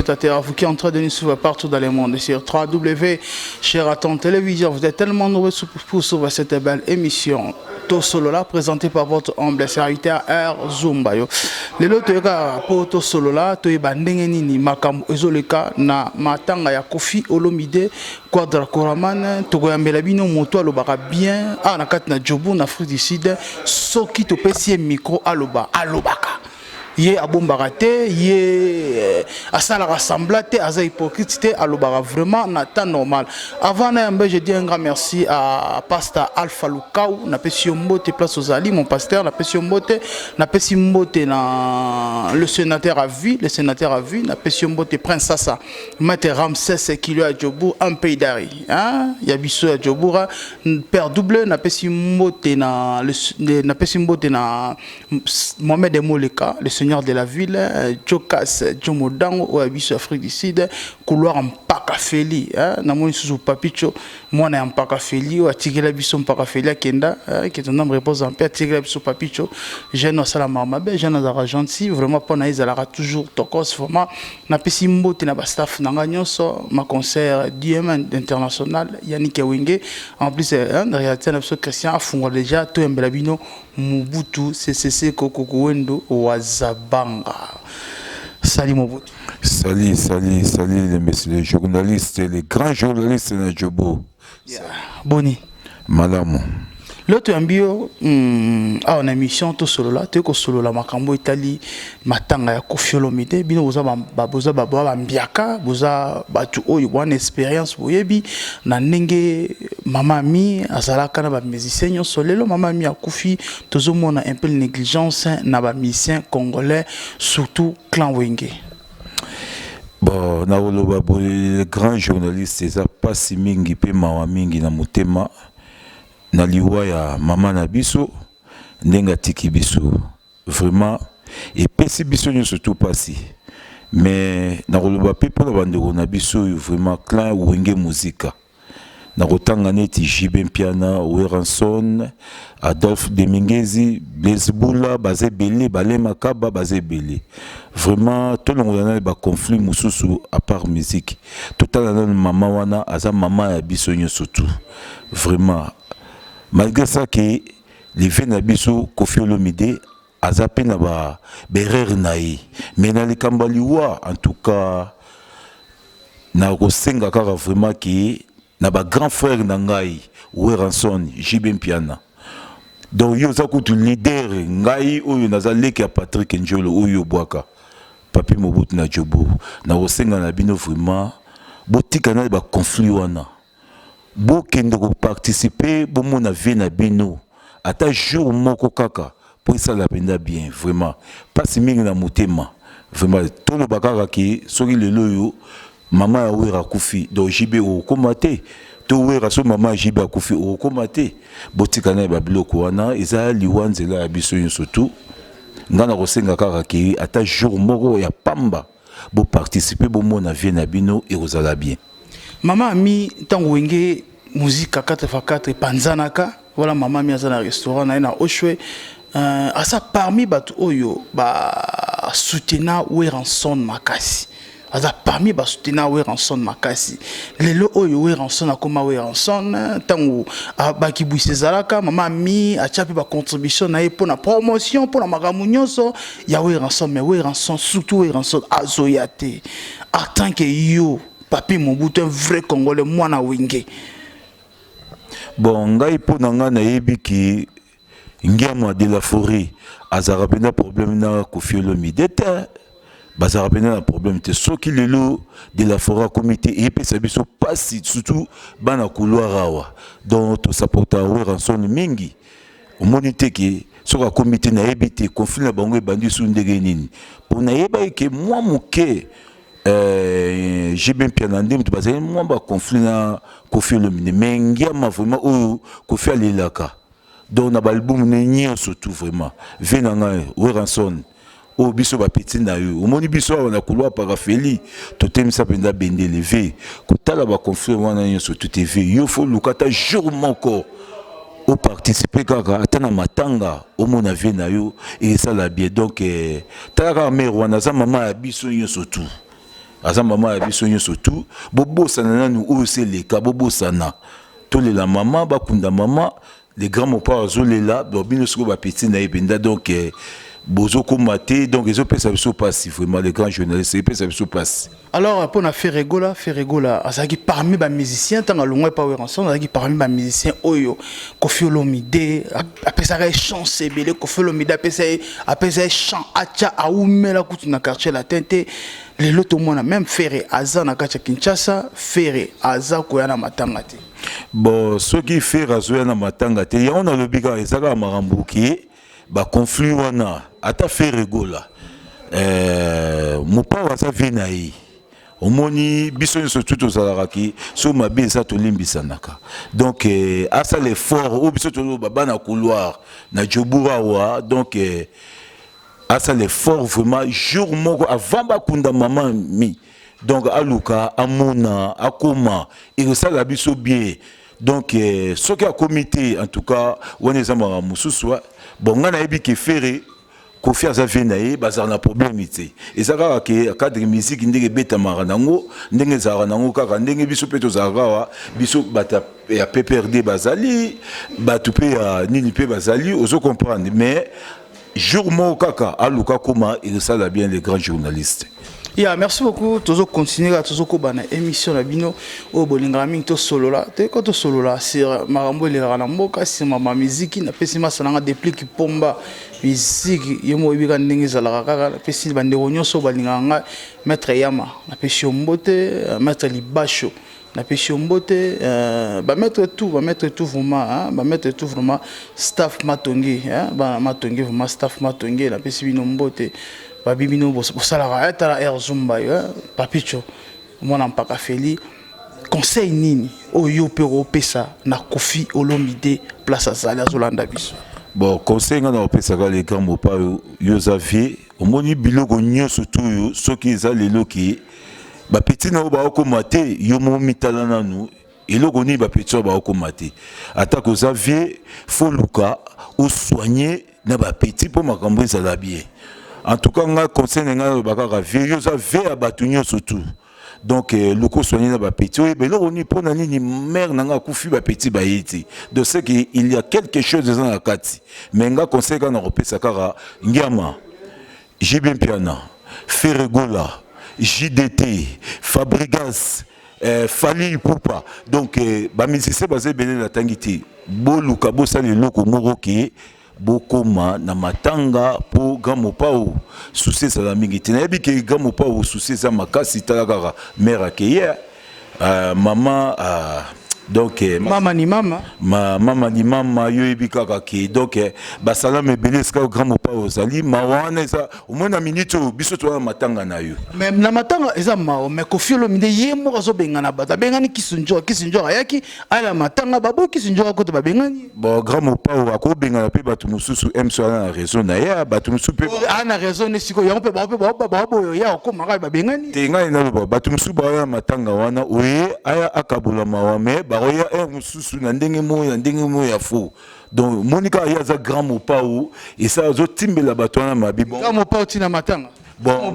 téléspectateurs, vous qui êtes en train de nous suivre partout dans le monde, sur 3W, Sheraton Télévision, vous êtes tellement nombreux pour suivre cette belle émission. Tout solo là, présenté par votre humble serviteur R. Zumbayo. Le lot de gars pour tout solo là, tu es bandé nini makam ezoleka na matanga ya Kofi Olomide, Quadra Koraman, Togoyambela bino moto alobaka bien, na kat na Djobu na Afrique du Sud, soki to pesi micro alobaka. Yé abombarate, yé asala rassemblate, asa hypocrite, alobara vraiment n'atteint normal. Avant je dis un grand merci à Pasteur Alpha Lukau, na pesi mbote place aux Ali, mon pasteur, na pesi mbote na le sénateur à vie, na pesi mbote Prince Sassa, Maître Ramsès Kilo à Djobu, un pays d'Ari, hein, Yabiso à Djoboura, Père Double, na pesi mbote na Mohamed Moleka, le Seigneur de la ville, Jokas, Jomodango, ou Abisso Afrique du Sud, couloir en Pakafeli, Namoni sous Papicho, moi en Pakafeli, ou Atigela Bisso Pakafeli, Kenda, qui est un homme repose en paix, Atigela Bisso Papicho, jeune Salamamabe, jeune Azara gentil, vraiment pas naïs, elle aura toujours tokos, vraiment, n'a pas si mot, n'a pas staff, n'a pas ma concert Diamant international, Yannick Wenge, en plus, réalité, Christian, a fondé déjà, tout un belabino, Mobutu, CCC, Kokoko Wazabanga. Salut Mobutu. Salut les messieurs, les journalistes, les grands journalistes de Djobo. Boni. Madame. L'autre ambio, en émission, tout solo là, tu es solo là, Makambo Italie, Matanga ya Kofi Olomide, bino boza mbiaka, boza batu oyo one expérience boyebi, na nenge mama mi azalaka na ba musicien solelo, mama mi akufi, tozo mona un peu négligence na ba musicien congolais, surtout clan Wenge. Bon, na oloba les grands journalistes, c'est pas si mingi pe mawa mingi na motema. Na liwa ya mama na biso ndenga tiki biso vraiment et pesi biso nyo surtout pasi mais na koloba pe pona bandeko na biso vraiment clan Wenge muzika na kotanga neti Jibe Mpiana, Weranson, Adolphe Demingezi, Blesboula, Bazebele, Balé Makaba, Bazebele. Vraiment, tout le monde a ba conflit mususu à part musique. Tout à l'heure, maman wana, aza maman ya biso nyo surtout. Vraiment. Malgré ça que les Venabiso Kofi Olomide a zappé na ba berer naï mais na les kambaliwa en tout cas na kosenga kaka vraiment qui na ba grand frère nangai Weranson Jibe Mpiana donc yo za kutu leader ngai oyo nazaleki ya Patrick Njolo oyo bwaka papi Mobutu na Djobo na kosenga na bino vraiment botika na ba conflit wana bokende ko participer bomo na vie na bino ata jour moko kaka pour ça la penda bien vraiment pas si mingi na motema vraiment tout le bakaka ki soki lelo yo mama ya wera kufi do jibe o komate to wera so mama jibe akufi o komate botika na ba biloko wana eza liwanzela ya biso yo surtout ngana ko senga kaka ki ata jour moko ya pamba bo participer bomo na vie na bino et ozala bien. Maman mi tango Wenge musique 4x4 panzanaka voilà maman mi azana restaurant na Oshwe asa parmi batu oyo ba soutenir Weranson makasi aza parmi ba soutenir Weranson makasi lelo oyo Weranson akoma Weranson tango baki bwisezalaka maman mi achapi ba contribution na pour na promotion pour na magamunyoso ya Weranson mais Weranson surtout Weranson azoyate en tant que yo papi Mobutu un vrai Congolais mwana Wenge. Bon, ngai po nanga na yebi ki ngiamwa de la forêt azara pena problème na Kofi Olomide te bazara pena na problème te soki lelo de la forêt comité et pesa biso pasi surtout bana couloir awa donc to supporta Weranson mingi omoni te ki soka comité na yebi te conflit na bango ebandi su ndenge nini po na yeba ke moi moke j'ai bien pianandé, mais tu moi bah conflit na Kofi Olomide, mais ngiama vraiment oh Kofi alilaka. Donc na album nenye surtout vraiment. Venanga Weranson, oh biso ba petit na yo. Au moni biso on a couloir parafeli, totem sa penda bende levé. Kotala ba conflit wana nyo surtout TV. Yo faut lukata jour moko. Au participer kaka atana matanga au mona vie na yo et ça la bien donc tala mère wana za maman biso nyo surtout. aza maman ya biso nyonso tout bobosana nanu oyo se leka bobosana tolela maman bakunda maman les grands mopa azolela bino soko bapeti na ye benda donc bozo komate donc ils ont ça biso passe vraiment les grands journalistes ils ça biso passe. Alors pour na Ferregola azaki parmi ba musiciens tant alongwe pa ensemble azaki parmi ba musiciens oyo Koffi Olomide apesa chance ebele Koffi Olomide apesa chant acha aumela kutu na quartier latin te lelo to mona même Ferre aza na kacha Kinshasa Ferre aza koya na matanga te. Bon ce qui fait azoya na matanga te ya on a le biga ezaka marambuki ba conflit wana ata Ferregola mopa waza venayi omoni biso nyonso tout ozalaki so mabe eza tolimbisanaka donc asa l'effort o biso toloba bana couloir na Djobura wa donc asa l'effort vraiment jour moko avant bakunda maman mi donc aluka amona akoma ekosala biso bien donc ce qui a comité en tout cas wana eza mara mosusu bon nga nayebi ke Ferre Koffi aza naye bazar na problème ité ezaka ke cadre musique ndenge betamara nango ndenge zara nango kaka ndenge biso peto zarawa biso bata ya PPRD bazali batu pe ya nini pe bazali ozo comprendre mais jour mo kaka aluka koma il sala bien les grands journalistes. Yeah, merci beaucoup. Toujours continuer à toujours kobana émission la bino au bolinga mingi to solo là. Te ko to solo là sur marambo le rana mboka sur ma musique na pesima sananga déplique pomba musique yemo ibika ndenge zala kaka pesi bande ronyoso balinga nga maître Yama na pesi mbote maître Libasho na pesi mbote ba mettre tout vraiment hein ba mettre tout vraiment staff matongi hein ba matongi vraiment staff matongi na pesi bino mbote babibino bosala etala air zumba yo papicho mwana mpaka feli conseil nini oyo pero pesa na Koffi Olomide place azali azolanda biso. Bon conseil nga na pesa ka les grands mopa yo Xavier omoni biloko nyonso tuyo soki eza lelo ki ba petit na ba okomate yo mo mitala nanu eloko ni ba petit ba okomate atako Xavier faut luka ou soigner na ba petit pour makambo ezala bien. En tout cas, on conseil nga bakaka vieux ça fait abatunyo surtout. Donc le co soigné na ba petit mais là on y pour nani mère nanga kufi ba petit ba yiti. De ce qu'il y a quelque chose dans la kati. Mais nga conseil nga na repesa kara ngama. Jibin Piana, Ferregola, JDT, Fabrigas, Fali Poupa. Donc ba musicien basé belé la tangiti. Boluka bosali loko moroki bokoma na matanga po gamo pao souci ça la mingi tenabi ke gamo pao souci ça makasi talaka mère akeye maman donc mama ni mama yo ebika kaka donc basala me beleska grand pao zali mawana eza au moins na minute biso to na matanga na yo même na matanga eza mao mais Koffi Olomide yemo kazo bengana bata bengani kisunjo ayaki ala matanga babo kisunjo ko to babengani bon grand pao akobengana pe batu mususu MC na raison na ya batu mususu pe ana raison ne siko yango pe babo ya ko maka babengani tenga na batu mususu ba matanga wana oye aya akabula mawa me baroya mususu na ndenge mo ya fou donc Monica ya za grand mopa ou et ça zo timbela batwana mabi bon grand mopa tina matanga bon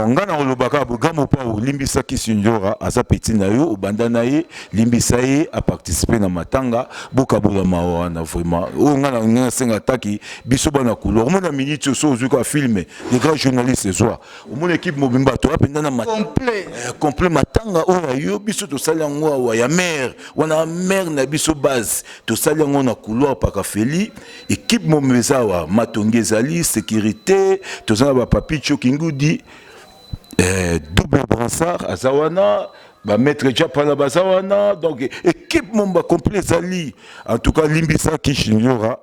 ngana olobaka bo grand mopa ou limbisa kisunjora aza petit na yo obanda na ye limbisa ye a participer na matanga bokabola mawa na vraiment o ngana senga taki biso bana couleur mona minute so zuka filmer les grands journalistes soir au mon équipe mobimba to apenda na matanga complet matanga o yo biso to sala ngwa ya mère wana mère na biso base to sala ngona couloir paka feli équipe momezawa matongezali sécurité to sala ba papicho ngudi double brassard azawana ba maître Japana bazawana donc équipe momba complet zali en tout cas limbisa kishinyora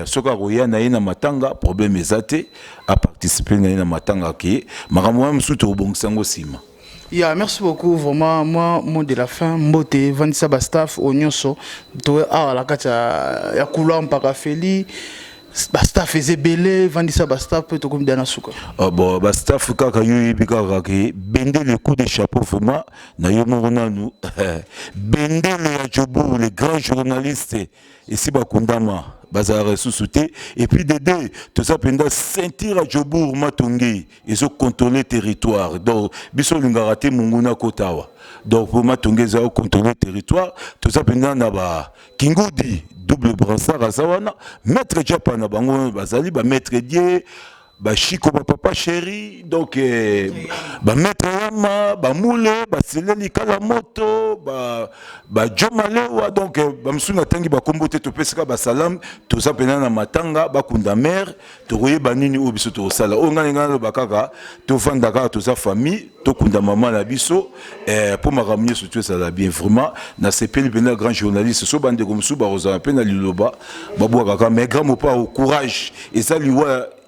soka roya na ina matanga problème ezate a participer na matanga ki makamwa msuto obongsango sima. Yeah, merci beaucoup vraiment moi mot de la fin mbote Vanessa Bastaf onyonso to la kata ya couloir mpaka feli Bastaf ezebele Vanessa Bastaf peut to comme dana suka bon Bastaf kaka yo bikaka ke bende le coup de chapeau vraiment na yo mona nous bende le Djobou les grands journalistes ici bakundama bazara sous-souté et puis Dédé tout ça pendant sentir à Djobour Matongi ils ont contrôlé territoire donc biso lingaraté munguna kotawa donc pour Matongi ils ont contrôlé territoire tout ça pendant na ba Kingodi double brassard à Zawana maître Japana bango bazali ba maître Dieu ba Chico ba papa chéri donc ba maître Yama ba Moule ba Seleli Kalamoto ba Jomalewa donc ba msuna tangi ba kombote to pesika ba salam to ça pena na matanga ba kunda mère to roye ba nini o biso to sala o ngana ngana ba kaka to fanda ka to sa famille to kunda maman na biso pour ma ramener surtout ça la bien vraiment na sepeli pena grand journaliste so bande comme sou ba rosa pena liloba ba bo kaka mais grand pas au courage et ça lui ouais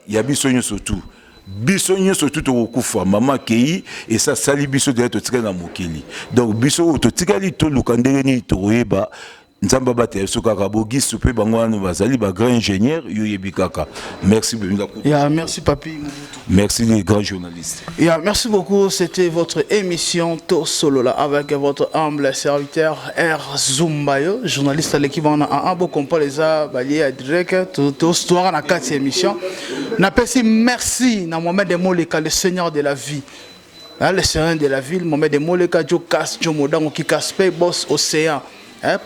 il y a bisogno surtout au kufa maman kei et ça sali biso de to tika na mokili donc biso to tika li to lukandele ni to yeba nzamba bate so kaka bogi soupe bangwana bazali ba grand ingénieur yo yebi kaka merci merci papi merci les grands journalistes merci beaucoup c'était votre émission To Solo là avec votre humble serviteur R Zumbayo journaliste à l'équipe on a un beau compas les a balié à direct to histoire na 4e émission na pesi merci na Mohamed Moleka le seigneur de la vie le seigneur de la ville Mohamed Moleka jo casse jo modango ki caspe boss océan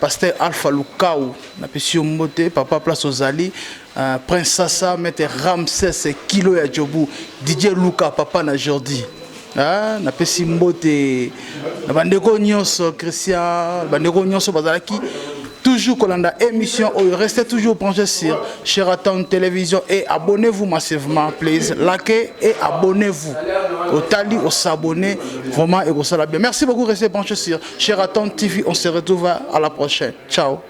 pasteur Alpha Lukau na pesi mbote papa place aux Ali Prince Sassa mette Ramsès kilo ya Jobu DJ Luka papa na Jordi na pesi mbote na bandeko nyonso Christian bandeko nyonso bazalaki toujours kolanda émission restez toujours branchés sur Sheraton Télévision et abonnez-vous massivement please likez et abonnez-vous au tali au s'abonner vraiment et ça bien merci beaucoup restez branchés sur Sheraton TV on se retrouve à la prochaine ciao.